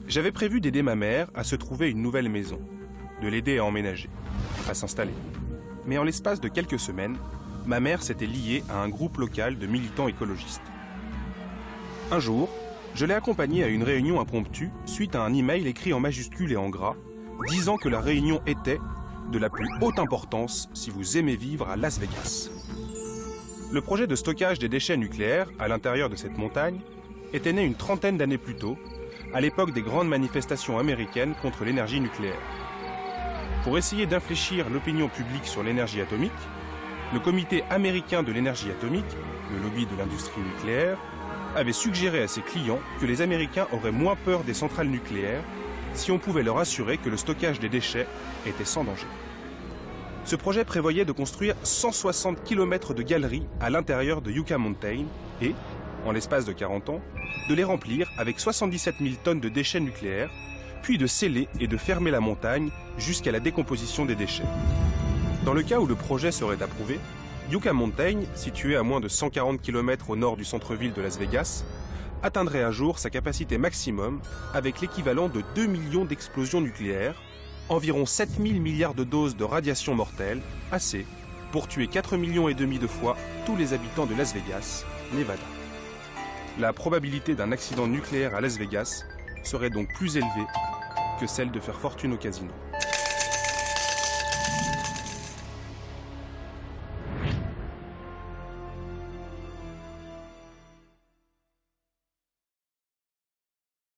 J'avais prévu d'aider ma mère à se trouver une nouvelle maison, de l'aider à emménager, à s'installer. Mais en l'espace de quelques semaines, ma mère s'était liée à un groupe local de militants écologistes. Un jour, je l'ai accompagnée à une réunion impromptue suite à un email écrit en majuscules et en gras, disant que la réunion était de la plus haute importance si vous aimez vivre à Las Vegas. Le projet de stockage des déchets nucléaires à l'intérieur de cette montagne était né une trentaine d'années plus tôt, à l'époque des grandes manifestations américaines contre l'énergie nucléaire. Pour essayer d'infléchir l'opinion publique sur l'énergie atomique, le Comité américain de l'énergie atomique, le lobby de l'industrie nucléaire, avait suggéré à ses clients que les Américains auraient moins peur des centrales nucléaires si on pouvait leur assurer que le stockage des déchets était sans danger. Ce projet prévoyait de construire 160 km de galeries à l'intérieur de Yucca Mountain et, en l'espace de 40 ans, de les remplir avec 77 000 tonnes de déchets nucléaires, puis de sceller et de fermer la montagne jusqu'à la décomposition des déchets. Dans le cas où le projet serait approuvé, Yucca Mountain, situé à moins de 140 km au nord du centre-ville de Las Vegas, atteindrait un jour sa capacité maximum avec l'équivalent de 2 millions d'explosions nucléaires, environ 7 000 milliards de doses de radiation mortelle, assez pour tuer 4,5 millions de fois tous les habitants de Las Vegas, Nevada. La probabilité d'un accident nucléaire à Las Vegas serait donc plus élevée que celle de faire fortune au casino.